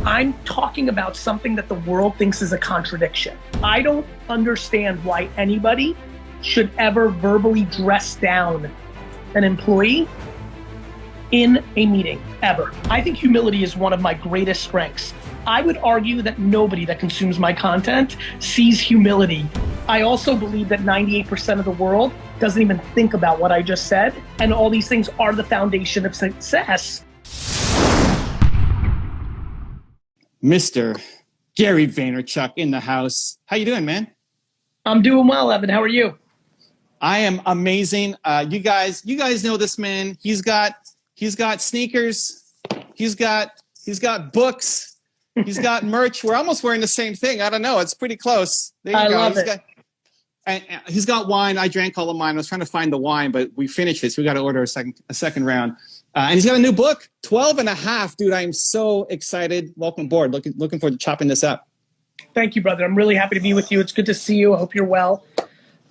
I'm talking about something that the world thinks is a contradiction. I don't understand why anybody should ever verbally dress down an employee in a meeting, ever. I think humility is one of my greatest strengths. I would argue that nobody that consumes my content sees humility. I also believe that 98% of the world doesn't even think about what I just said, and all these things are the foundation of success. Mr. Gary Vaynerchuk in the house. How you doing, man? I'm doing well, Evan. How are you? I am amazing. You guys know this man. He's got sneakers. He's got books. He's got merch. We're almost wearing the same thing. I don't know. It's pretty close. There you go. Love it. He's got wine. I drank all of mine. I was trying to find the wine, but we finished it, so we got to order a second round. And he's got a new book, 12 and a half. Dude, I'm so excited. Welcome aboard. Looking forward to chopping this up. Thank you, brother. I'm really happy to be with you. It's good to see you. I hope you're well.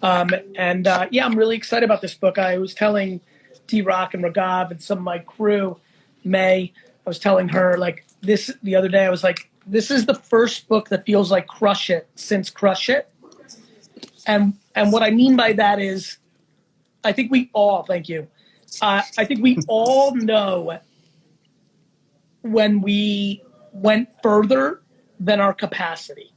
Yeah, I'm really excited about this book. I was telling D-Rock and Ragav and some of my crew, May, I was telling her like this the other day. I was like, this is the first book that feels like Crush It since Crush It. And what I mean by that is, I think we all, thank you. I think we all know when we went further than our capacity.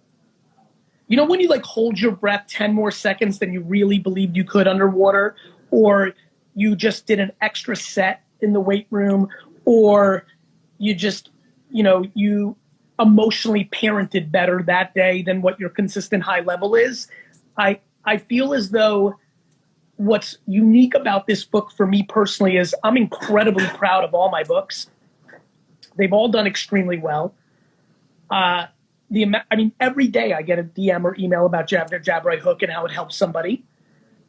You know, when you like hold your breath 10 more seconds than you really believed you could underwater, or you just did an extra set in the weight room, or you just, you emotionally parented better that day than what your consistent high level is. I feel as though what's unique about this book for me personally is I'm incredibly proud of all my books. They've all done extremely well. Every day I get a DM or email about Jab Right Hook and how it helps somebody.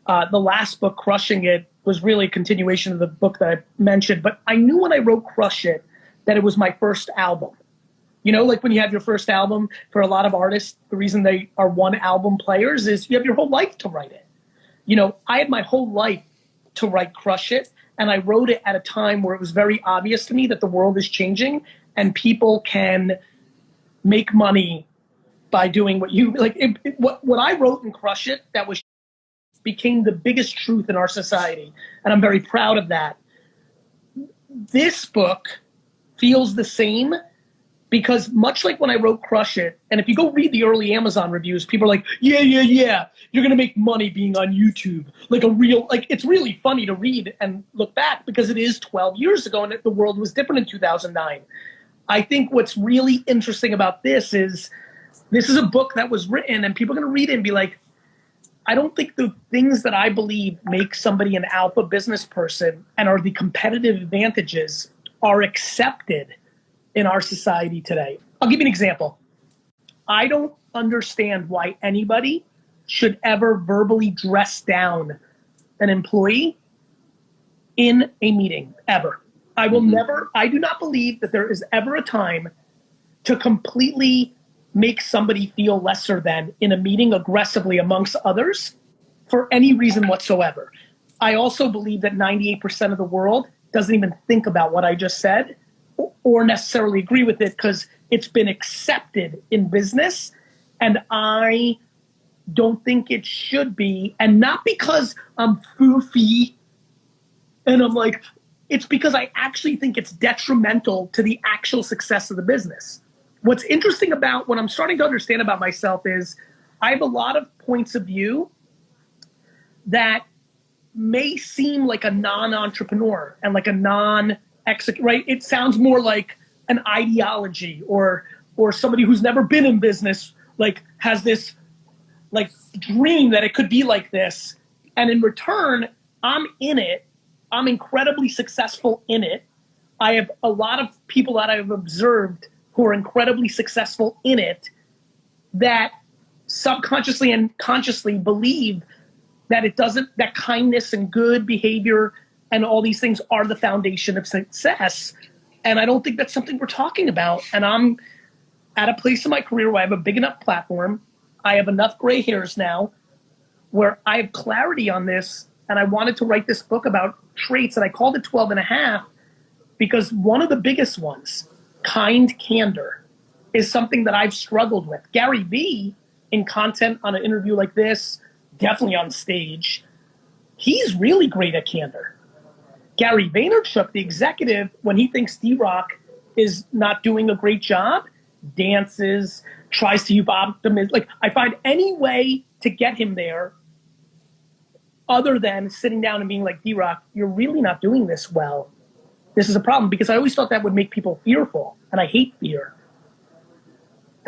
The last book, Crushing It, was really a continuation of the book that I mentioned, but I knew when I wrote Crush It that it was my first album. You know, like when you have your first album, for a lot of artists, the reason they are one album players is you have your whole life to write it. You know, I had my whole life to write Crush It, and I wrote it at a time where it was very obvious to me that the world is changing and people can make money by doing what you like. What I wrote in Crush It that was became the biggest truth in our society, and I'm very proud of that. This book feels the same because much like when I wrote Crush It, and if you go read the early Amazon reviews, people are like, yeah, you're gonna make money being on YouTube. It's really funny to read and look back because it is 12 years ago and the world was different in 2009. I think what's really interesting about this is a book that was written and people are gonna read it and be like, I don't think the things that I believe make somebody an alpha business person and are the competitive advantages are accepted in our society today. I'll give you an example. I don't understand why anybody should ever verbally dress down an employee in a meeting, ever. I will never, I do not believe that there is ever a time to completely make somebody feel lesser than in a meeting aggressively amongst others for any reason whatsoever. I also believe that 98% of the world doesn't even think about what I just said or necessarily agree with it because it's been accepted in business, and I don't think it should be, and not because I'm foofy and I'm like, it's because I actually think it's detrimental to the actual success of the business. What's interesting about what I'm starting to understand about myself is I have a lot of points of view that may seem like a non-entrepreneur and like a right? It sounds more like an ideology or somebody who's never been in business, like has this like dream that it could be like this. And in return, I'm in it. I'm incredibly successful in it. I have a lot of people that I've observed who are incredibly successful in it that subconsciously and consciously believe that that kindness and good behavior and all these things are the foundation of success. And I don't think that's something we're talking about. And I'm at a place in my career where I have a big enough platform. I have enough gray hairs now where I have clarity on this. And I wanted to write this book about traits, and I called it 12 and a half because one of the biggest ones, kind candor, is something that I've struggled with. Gary Vee, in content on an interview like this, definitely on stage, he's really great at candor. Gary Vaynerchuk, the executive, when he thinks D-Rock is not doing a great job, dances, tries to use optimism. Like, I find any way to get him there other than sitting down and being like, D-Rock, you're really not doing this well. This is a problem, because I always thought that would make people fearful, and I hate fear.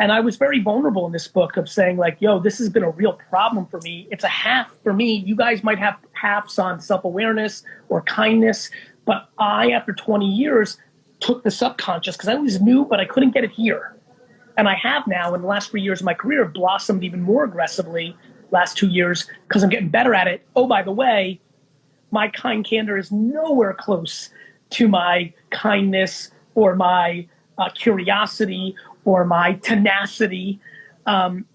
And I was very vulnerable in this book of saying, like, yo, this has been a real problem for me. It's a half for me. You guys might have halves on self-awareness or kindness, but I, after 20 years, took the subconscious, because I always knew, but I couldn't get it here. And I have now, in the last 3 years of my career, blossomed even more aggressively last 2 years, because I'm getting better at it. Oh, by the way, my kind candor is nowhere close to my kindness or my curiosity or my tenacity. And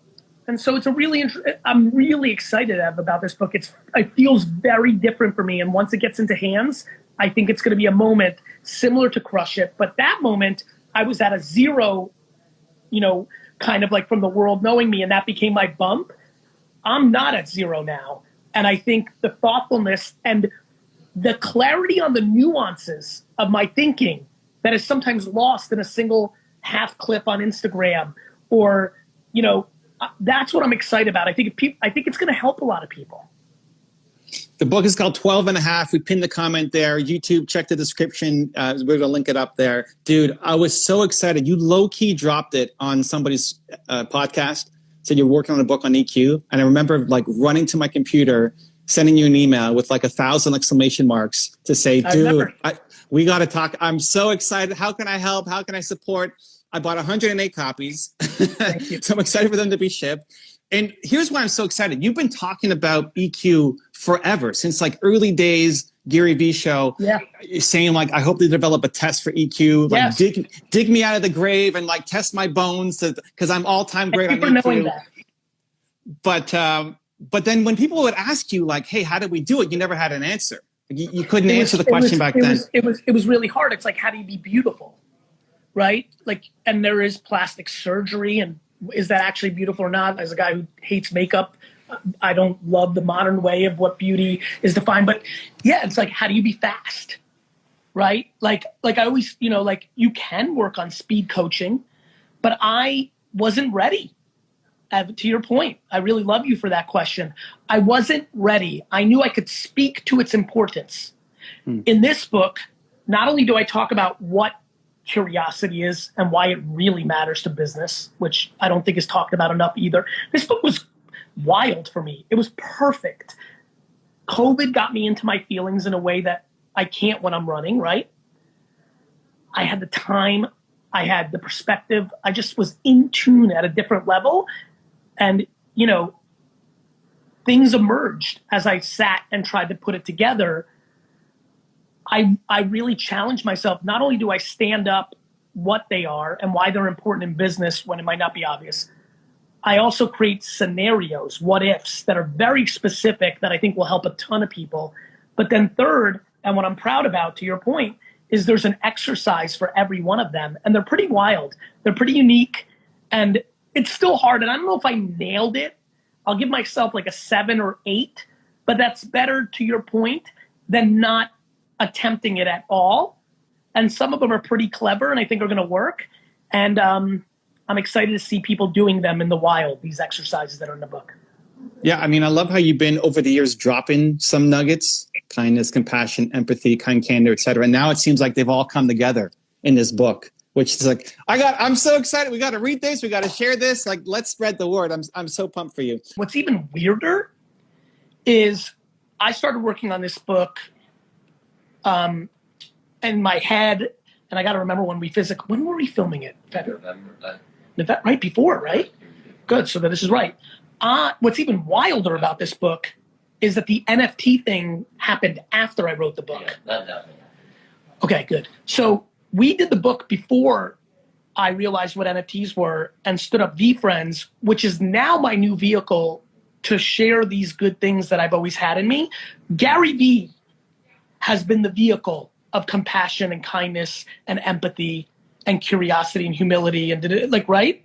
so it's a really, I'm really excited about this book. It feels very different for me. And once it gets into hands, I think it's going to be a moment similar to Crush It. But that moment, I was at a zero, you know, kind of like from the world knowing me, and that became my bump. I'm not at zero now. And I think the thoughtfulness and the clarity on the nuances of my thinking that is sometimes lost in a single half clip on Instagram, or, you know, that's what I'm excited about. I think it's going to help a lot of people. The book is called 12 and a Half. We pinned the comment there. YouTube, check the description. We're going to link it up there. Dude, I was so excited. You low-key dropped it on somebody's podcast, said you're working on a book on EQ. And I remember like running to my computer, sending you an email with like 1,000 exclamation marks to say, dude, we got to talk. I'm so excited. How can I help? How can I support? I bought 108 copies. Thank you. So I'm excited for them to be shipped. And here's why I'm so excited. You've been talking about EQ forever, since like early days, Gary Vee show, saying like, I hope they develop a test for EQ, like dig me out of the grave and like test my bones because I'm all-time great on EQ. But then when people would ask you like, hey, how did we do it? You never had an answer. You couldn't answer the question back then. It was really hard. It's like, how do you be beautiful? Right? Like, and there is plastic surgery, and is that actually beautiful or not? As a guy who hates makeup, I don't love the modern way of what beauty is defined. But yeah, it's like, how do you be fast? Right? Like I always, you know, like you can work on speed coaching, but I wasn't ready. To your point, I really love you for that question. I wasn't ready. I knew I could speak to its importance. In this book, not only do I talk about what curiosity is and why it really matters to business, which I don't think is talked about enough either. This book was wild for me. It was perfect. COVID got me into my feelings in a way that I can't when I'm running, right? I had the time. I had the perspective. I just was in tune at a different level. And, you know, things emerged as I sat and tried to put it together. I really challenged myself. Not only do I stand up what they are and why they're important in business when it might not be obvious, I also create scenarios, what ifs, that are very specific that I think will help a ton of people. But then third, and what I'm proud about, to your point, is there's an exercise for every one of them. And they're pretty wild. They're pretty unique. And it's still hard. And I don't know if I nailed it. I'll give myself like a 7 or 8. But that's better, to your point, than not attempting it at all. And some of them are pretty clever and I think are going to work. And I'm excited to see people doing them in the wild, these exercises that are in the book. Yeah, I mean, I love how you've been over the years dropping some nuggets: kindness, compassion, empathy, kind candor, etc. And now it seems like they've all come together in this book, which is like, I'm so excited. We got to read this. We got to share this. Like, let's spread the word. I'm so pumped for you. What's even weirder is I started working on this book in my head, and I got to remember when were we filming it? November, right before, right? Good, so this is right. What's even wilder about this book is that the NFT thing happened after I wrote the book. Okay, good. So we did the book before I realized what NFTs were and stood up VeeFriends, which is now my new vehicle to share these good things that I've always had in me. Gary Vee has been the vehicle of compassion and kindness and empathy and curiosity and humility and like, right?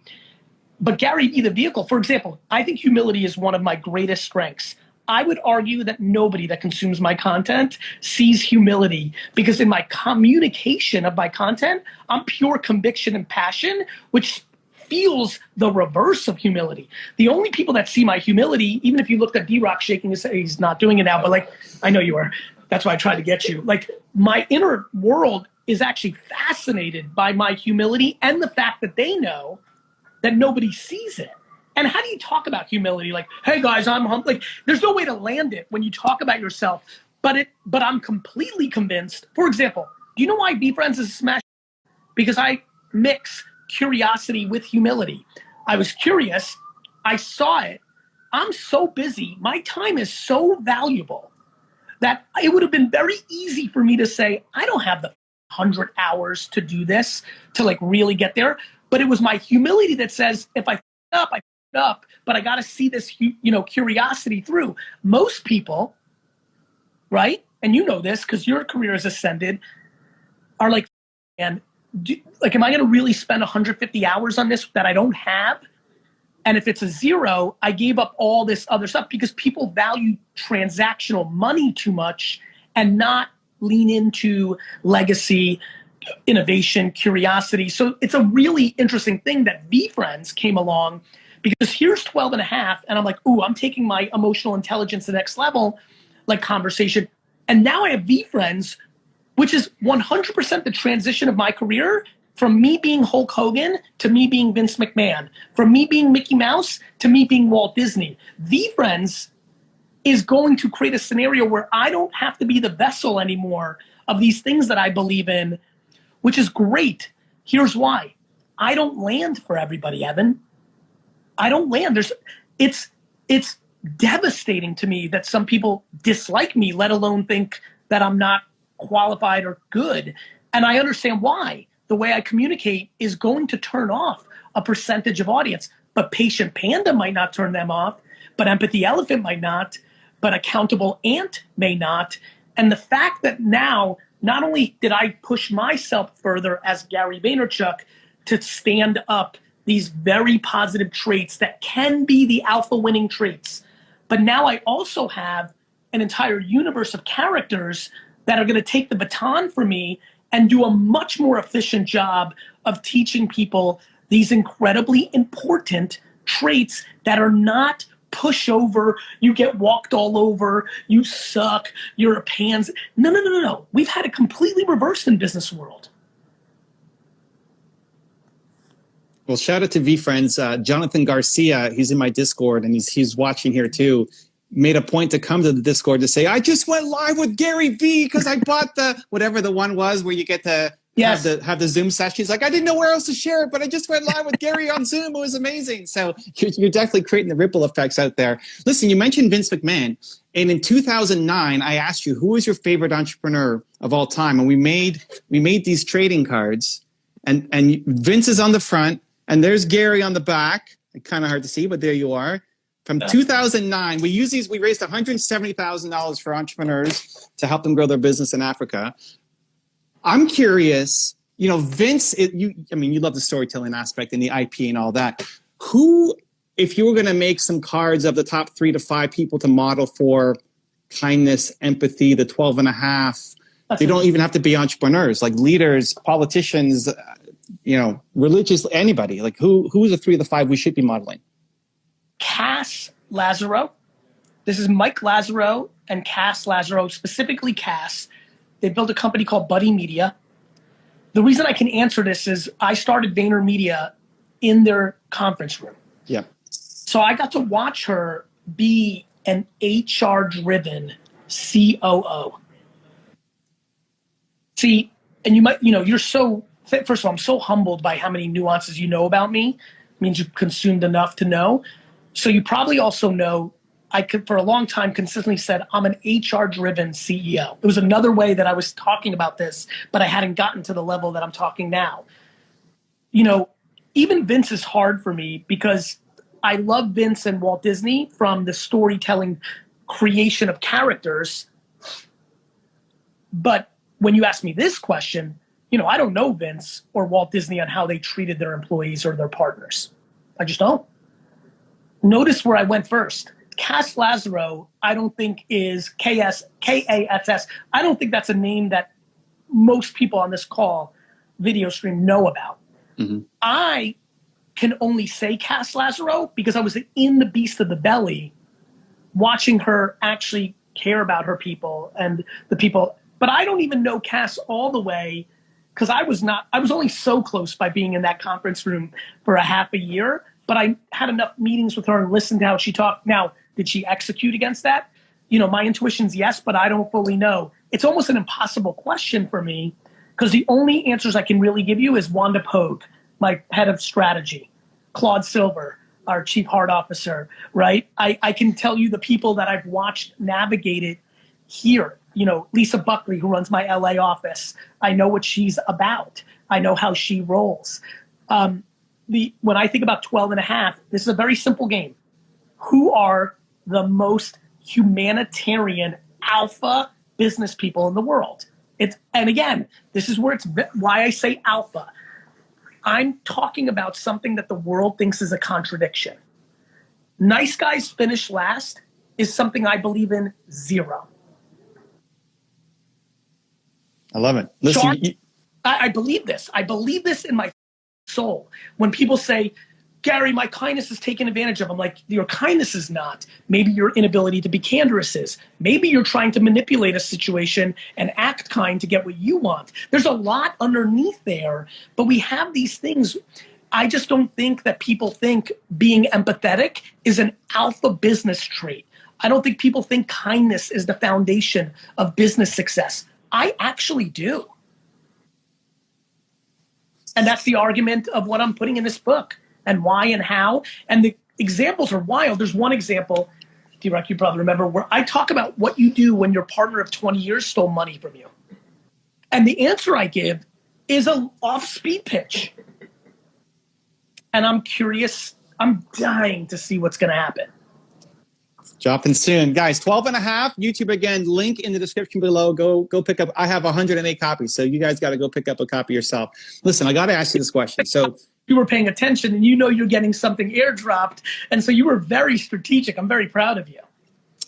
But Gary Vee, the vehicle, for example, I think humility is one of my greatest strengths. I would argue that nobody that consumes my content sees humility, because in my communication of my content, I'm pure conviction and passion, which feels the reverse of humility. The only people that see my humility, even if you looked at D-Rock shaking his head, he's not doing it now, but like, I know you are. That's why I tried to get you. Like, my inner world is actually fascinated by my humility and the fact that they know that nobody sees it. And how do you talk about humility? Like, hey guys, I'm humble. Like, there's no way to land it when you talk about yourself. But I'm completely convinced. For example, do you know why Be Friends is a smash? Because I mix curiosity with humility. I was curious. I saw it. I'm so busy. My time is so valuable that it would have been very easy for me to say, I don't have the 100 hours to do this, to like really get there. But it was my humility that says, if I f up, I f up, but I got to see this, curiosity through. Most people, right? And you know this because your career has ascended, are like, am I going to really spend 150 hours on this that I don't have? And if it's a zero, I gave up all this other stuff, because people value transactional money too much and not lean into legacy, innovation, curiosity. So it's a really interesting thing that VeeFriends came along, because here's 12 and a half. And I'm like, ooh, I'm taking my emotional intelligence to the next level, like conversation. And now I have VeeFriends, which is 100% the transition of my career, from me being Hulk Hogan to me being Vince McMahon, from me being Mickey Mouse to me being Walt Disney. VeeFriends is going to create a scenario where I don't have to be the vessel anymore of these things that I believe in, which is great. Here's why. I don't land for everybody, Evan. I don't land. It's devastating to me that some people dislike me, let alone think that I'm not qualified or good. And I understand why. The way I communicate is going to turn off a percentage of audience, but Patient Panda might not turn them off, but Empathy Elephant might not, but Accountable Ant may not. And the fact that now, not only did I push myself further as Gary Vaynerchuk to stand up these very positive traits that can be the alpha winning traits, but now I also have an entire universe of characters that are going to take the baton from me and do a much more efficient job of teaching people these incredibly important traits that are not pushover, you get walked all over, you suck, you're a pansy. No. We've had it completely reversed in business world. Well, shout out to VeeFriends. Jonathan Garcia, he's in my Discord and he's watching here too, made a point to come to the Discord to say, I just went live with Gary Vee because I bought the, whatever the one was where you get to have the Zoom session. He's like, I didn't know where else to share it, but I just went live with Gary on Zoom. It was amazing. So you're definitely creating the ripple effects out there. Listen, you mentioned Vince McMahon. And in 2009, I asked you, who is your favorite entrepreneur of all time? And we made these trading cards, and Vince is on the front and there's Gary on the back. Kind of hard to see, but there you are. From 2009, we raised $170,000 for entrepreneurs to help them grow their business in Africa. I'm curious, Vince, you love the storytelling aspect and the IP and all that. Who, if you were going to make some cards of the top 3 to 5 people to model for kindness, empathy, the 12 and a half, they don't even have to be entrepreneurs, like leaders, politicians, religious, anybody, like who is the 3 of the 5 we should be modeling? Cass Lazaro. This is Mike Lazaro and Cass Lazaro, specifically Cass. They built a company called Buddy Media. The reason I can answer this is I started VaynerMedia in their conference room. Yeah. So I got to watch her be an HR-driven COO. See, and you might, you're so, first of all, I'm so humbled by how many nuances you know about me. It means you've consumed enough to know. So you probably also know I could, for a long time, consistently said I'm an HR-driven CEO. It was another way that I was talking about this, but I hadn't gotten to the level that I'm talking now. Even Vince is hard for me because I love Vince and Walt Disney from the storytelling creation of characters. But when you ask me this question, I don't know Vince or Walt Disney on how they treated their employees or their partners. I just don't. Notice where I went first. Cass Lazaro, I don't think is Kass. I don't think that's a name that most people on this call video stream know about. Mm-hmm. I can only say Cass Lazaro because I was in the beast of the belly watching her actually care about her people and the people. But I don't even know Cass all the way because I was only so close by being in that conference room for a half a year, but I had enough meetings with her and listened to how she talked. Now, did she execute against that? My intuition's yes, but I don't fully know. It's almost an impossible question for me because the only answers I can really give you is Wanda Pogue, my head of strategy, Claude Silver, our chief heart officer, right? I can tell you the people that I've watched navigate it here. Lisa Buckley, who runs my LA office. I know what she's about. I know how she rolls. When I think about 12 and a half, this is a very simple game. Who are the most humanitarian alpha business people in the world? And again, this is why I say alpha. I'm talking about something that the world thinks is a contradiction. Nice guys finish last is something I believe in zero. I love it. Listen, I believe this. I believe this in my soul. When people say, Gary, my kindness is taken advantage of. I'm like, your kindness is not. Maybe your inability to be candorous is. Maybe you're trying to manipulate a situation and act kind to get what you want. There's a lot underneath there, but we have these things. I just don't think that people think being empathetic is an alpha business trait. I don't think people think kindness is the foundation of business success. I actually do. And that's the argument of what I'm putting in this book. And why and how. And the examples are wild. There's one example, D-Rock, you probably remember, where I talk about what you do when your partner of 20 years stole money from you. And the answer I give is an off-speed pitch. And I'm curious. I'm dying to see what's going to happen. Dropping soon. Guys, 12 and a half. YouTube, again, link in the description below. Go pick up. I have 108 copies, so you guys got to go pick up a copy yourself. Listen, I got to ask you this question. So you were paying attention and you're getting something airdropped. And so you were very strategic. I'm very proud of you.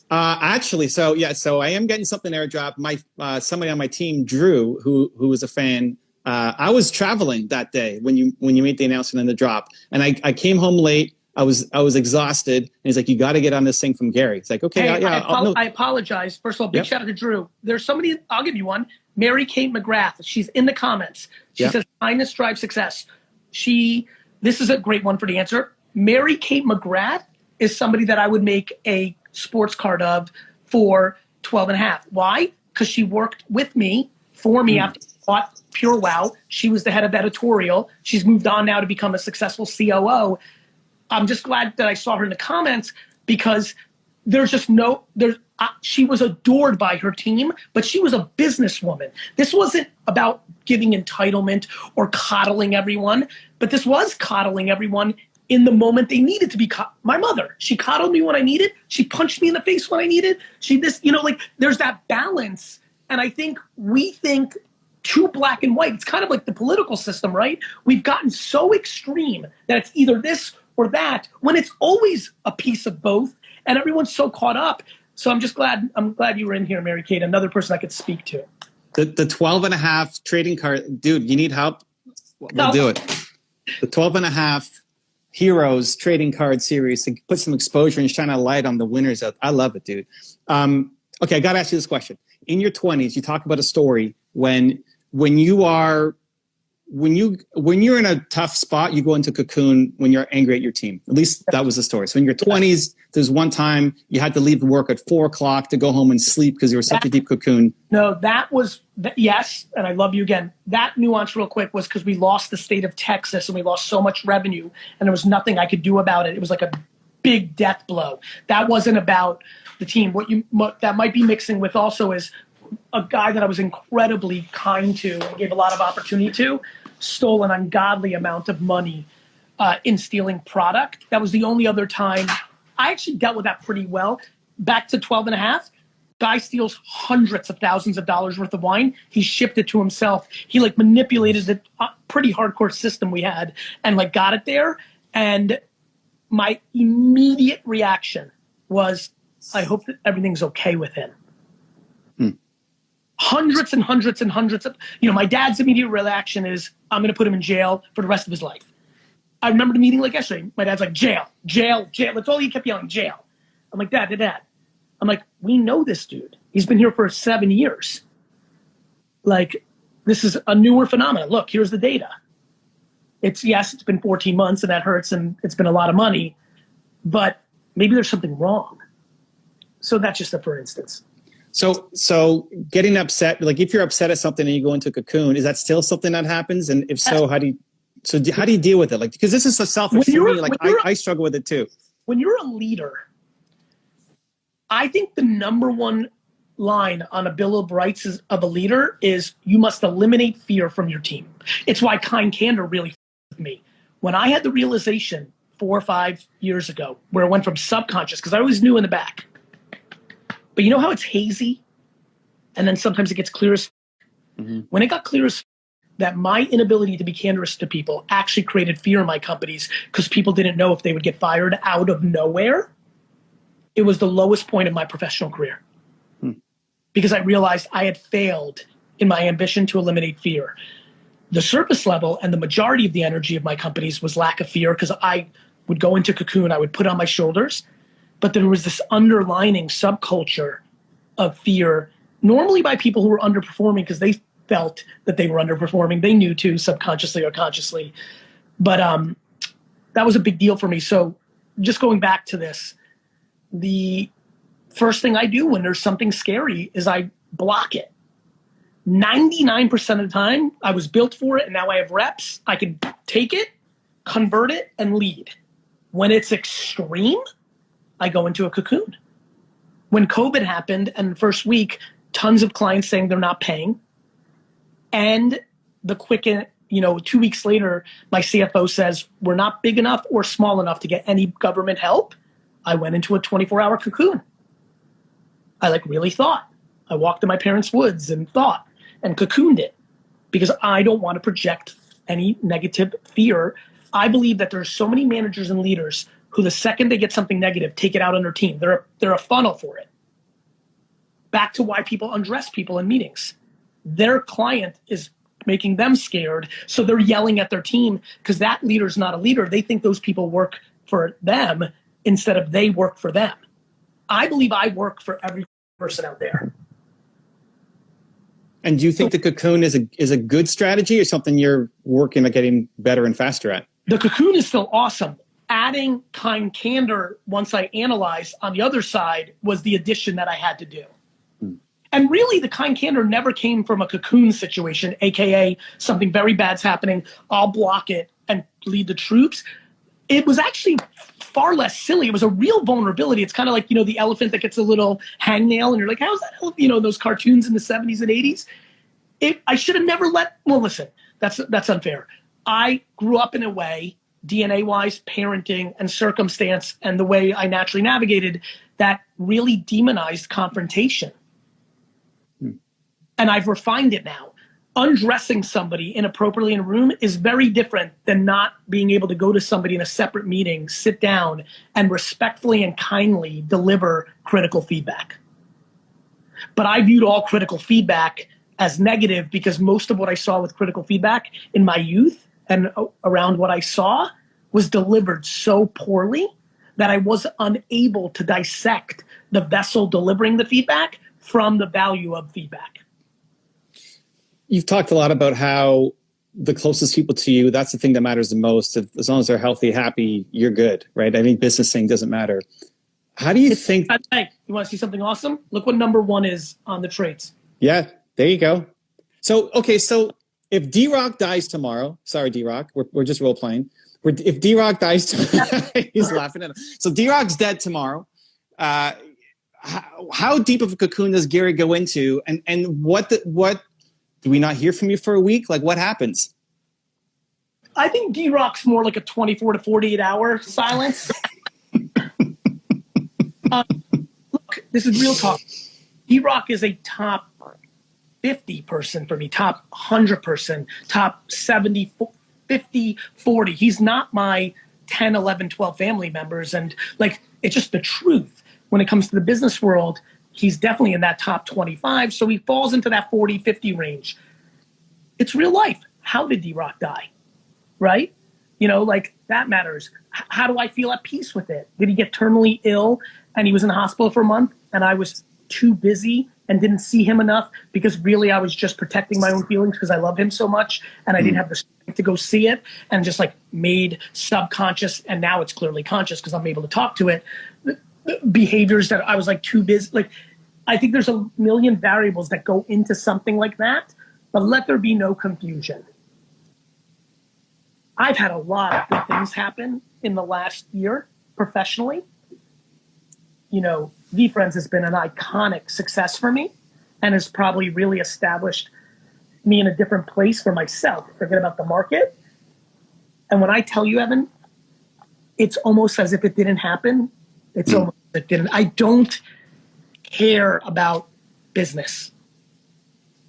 Actually, so I am getting something airdropped. Somebody on my team, Drew, who was a fan, I was traveling that day when you made the announcement and the drop. And I came home late. I was exhausted. And he's like, you got to get on this thing from Gary. It's like, okay. Hey, I apologize. First of all, big shout out to Drew. There's somebody, I'll give you one. Mary Kate McGrath. She's in the comments. She says, kindness drives success. This is a great one for the answer. Mary Kate McGrath is somebody that I would make a sports card of for 12 and a half. Why? Because she worked with me, for me after I bought Pure Wow. She was the head of editorial. She's moved on now to become a successful COO. I'm just glad that I saw her in the comments because she was adored by her team, but she was a businesswoman. This wasn't about giving entitlement or coddling everyone, but this was coddling everyone in the moment they needed to be. My mother, she coddled me when I needed. She punched me in the face when I needed. There's that balance. And I think we think too black and white. It's kind of like the political system, right? We've gotten so extreme that it's either this or that when it's always a piece of both and everyone's so caught up. So I'm glad you were in here, Mary Kate, another person I could speak to. The 12 and a half trading card, dude, you need help? We'll do it. The 12 and a half Heroes trading card series to put some exposure and shine a light on the winners. I love it, dude. Okay, I got to ask you this question. In your 20s, you talk about a story when you're in a tough spot, you go into cocoon when you're angry at your team. At least that was the story. So in your 20s, there's one time you had to leave work at 4 o'clock to go home and sleep because you were such a deep cocoon. No, yes, and I love you again. That nuance real quick was because we lost the state of Texas and we lost so much revenue and there was nothing I could do about it. It was like a big death blow. That wasn't about the team. What that might be mixing with also is a guy that I was incredibly kind to and gave a lot of opportunity to stole an ungodly amount of money in stealing product. That was the only other time. I actually dealt with that pretty well. Back to 12 and a half. Guy steals hundreds of thousands of dollars worth of wine. He shipped it to himself. He like manipulated the pretty hardcore system we had and like got it there. And my immediate reaction was, I hope that everything's okay with him. Hundreds and hundreds and hundreds of, my dad's immediate reaction is, I'm going to put him in jail for the rest of his life. I remember the meeting like yesterday. My dad's like, jail, jail, jail. That's all he kept yelling, jail. I'm like, Dad. I'm like, we know this dude. He's been here for 7 years. Like, this is a newer phenomenon. Look, here's the data. It's been 14 months and that hurts and it's been a lot of money, but maybe there's something wrong. So that's just for instance. So getting upset, like if you're upset at something and you go into a cocoon, is that still something that happens? And if so, how do you deal with it? Like, because this is so selfish for me. Like I struggle with it too. When you're a leader, I think the number one line on a Bill of Rights of a leader is you must eliminate fear from your team. It's why kind candor really with me. When I had the realization 4 or 5 years ago where it went from subconscious, because I always knew in the back, but you know how it's hazy and then sometimes it gets clear as when it got clear as that my inability to be candorous to people actually created fear in my companies because people didn't know if they would get fired out of nowhere. It was the lowest point of my professional career because I realized I had failed in my ambition to eliminate fear. The surface level and the majority of the energy of my companies was lack of fear because I would go into cocoon, I would put on my shoulders, but there was this underlining subculture of fear, normally by people who were underperforming because they felt that they were underperforming. They knew too, subconsciously or consciously. But that was a big deal for me. So just going back to this, the first thing I do when there's something scary is I block it. 99% of the time, I was built for it and now I have reps. I can take it, convert it, and lead. When it's extreme, I go into a cocoon. When COVID happened and the first week, tons of clients saying they're not paying. And the quick, 2 weeks later, my CFO says, we're not big enough or small enough to get any government help. I went into a 24-hour cocoon. I really thought. I walked in my parents' woods and thought and cocooned it because I don't want to project any negative fear. I believe that there are so many managers and leaders who the second they get something negative, take it out on their team. They're a funnel for it. Back to why people undress people in meetings. Their client is making them scared, so they're yelling at their team because that leader's not a leader. They think those people work for them instead of they work for them. I believe I work for every person out there. And do you think the cocoon is a good strategy or something you're working at getting better and faster at? The cocoon is still awesome. Adding kind candor once I analyzed on the other side was the addition that I had to do. And really the kind candor never came from a cocoon situation, AKA something very bad's happening, I'll block it and lead the troops. It was actually far less silly. It was a real vulnerability. It's kind of like, the elephant that gets a little hangnail and you're like, how's that elephant? Those cartoons in the 70s and 80s. I should have never listen, that's unfair. I grew up in a way, DNA-wise, parenting and circumstance and the way I naturally navigated that really demonized confrontation. And I've refined it now. Undressing somebody inappropriately in a room is very different than not being able to go to somebody in a separate meeting, sit down, and respectfully and kindly deliver critical feedback. But I viewed all critical feedback as negative because most of what I saw with critical feedback in my youth and around what I saw was delivered so poorly that I was unable to dissect the vessel delivering the feedback from the value of feedback. You've talked a lot about how the closest people to you, that's the thing that matters the most. As long as they're healthy, happy, you're good, right? I think business thing doesn't matter. How do you think? Hey, you want to see something awesome? Look what number 1 is on the traits. Yeah, there you go. So if D-Rock dies tomorrow, sorry, D-Rock, we're just role playing. If D-Rock dies tomorrow, he's laughing at him. So D-Rock's dead tomorrow. How deep of a cocoon does Gary go into? And what do we not hear from you for a week? Like what happens? I think D-Rock's more like a 24 to 48 hour silence. Look, this is real talk. D-Rock is a top 50 person for me, top 100 person, top 70, 50, 40. He's not my 10, 11, 12 family members. And like, it's just the truth. When it comes to the business world, he's definitely in that top 25. So he falls into that 40, 50 range. It's real life. How did D-Rock die? Right? You know, like that matters. How do I feel at peace with it? Did he get terminally ill and he was in the hospital for a month and I was too busy and didn't see him enough because really I was just protecting my own feelings because I love him so much and I didn't have the strength to go see it, and just like made subconscious, and now it's clearly conscious because I'm able to talk to it, behaviors that I was like too busy. Like, I think there's a million variables that go into something like that, but let there be no confusion. I've had a lot of good things happen in the last year professionally. You know, VeeFriends has been an iconic success for me and has probably really established me in a different place for myself. Forget about the market. And when I tell you, Evan, it's almost as if it didn't happen. It's almost as if it didn't. I don't care about business.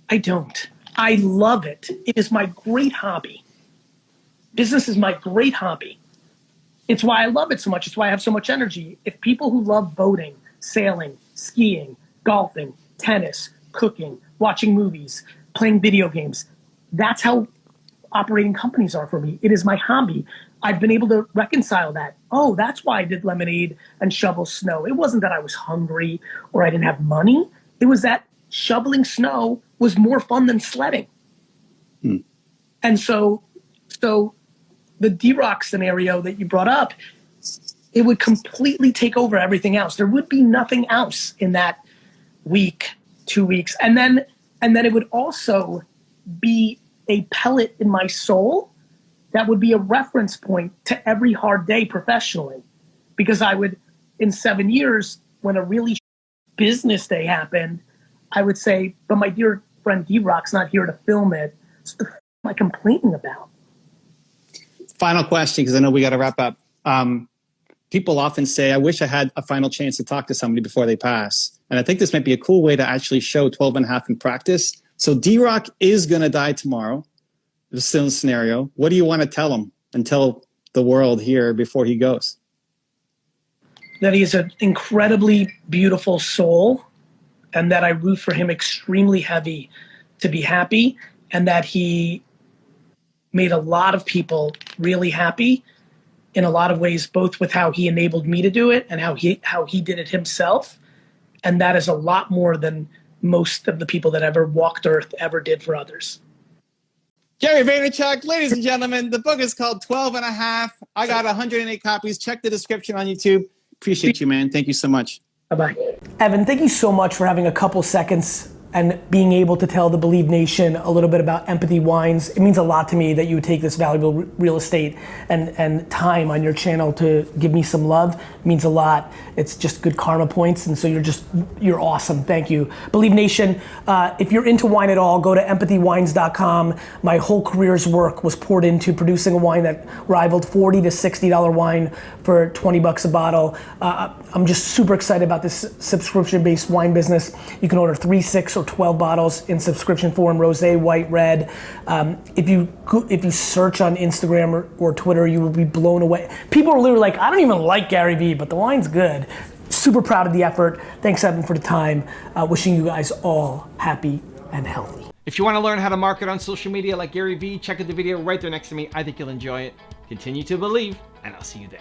I don't. I love it. It is my great hobby. Business is my great hobby. It's why I love it so much. It's why I have so much energy. If people who love boating, sailing, skiing, golfing, tennis, cooking, watching movies, playing video games, that's how operating companies are for me. It is my hobby. I've been able to reconcile that. Oh, that's why I did lemonade and shovel snow. It wasn't that I was hungry or I didn't have money. It was that shoveling snow was more fun than sledding. And so the D-Rock scenario that you brought up, it would completely take over everything else. There would be nothing else in that week, 2 weeks. And then it would also be a pellet in my soul that would be a reference point to every hard day professionally. Because I would, in 7 years, when a really business day happened, I would say, but my dear friend D-Rock's not here to film it. So the f am I complaining about? Final question, because I know we got to wrap up. People often say, I wish I had a final chance to talk to somebody before they pass. And I think this might be a cool way to actually show 12 and a half in practice. So D-Rock is going to die tomorrow. This is still a scenario. What do you want to tell him and tell the world here before he goes? That he is an incredibly beautiful soul, and that I root for him extremely heavy to be happy, and that he made a lot of people really happy in a lot of ways, both with how he enabled me to do it and how he did it himself. And that is a lot more than most of the people that ever walked earth ever did for others. Gary Vaynerchuk, ladies and gentlemen, the book is called 12 and a half. I got 108 copies. Check the description on YouTube. Appreciate you, man. Thank you so much. Bye-bye. Evan, thank you so much for having a couple seconds and being able to tell the Believe Nation a little bit about Empathy Wines. It means a lot to me that you would take this valuable real estate and time on your channel to give me some love. It means a lot. It's just good karma points, and so you're awesome. Thank you. Believe Nation, if you're into wine at all, go to empathywines.com. My whole career's work was poured into producing a wine that rivaled $40 to $60 wine for 20 bucks a bottle. I'm just super excited about this subscription-based wine business. You can order 3, 6, or 12 bottles in subscription form, rosé, white, red. If you search on Instagram or Twitter, you will be blown away. People are literally like, I don't even like Gary Vee, but the wine's good. Super proud of the effort. Thanks, Evan, for the time. Wishing you guys all happy and healthy. If you want to learn how to market on social media like Gary Vee, check out the video right there next to me. I think you'll enjoy it. Continue to believe, and I'll see you there.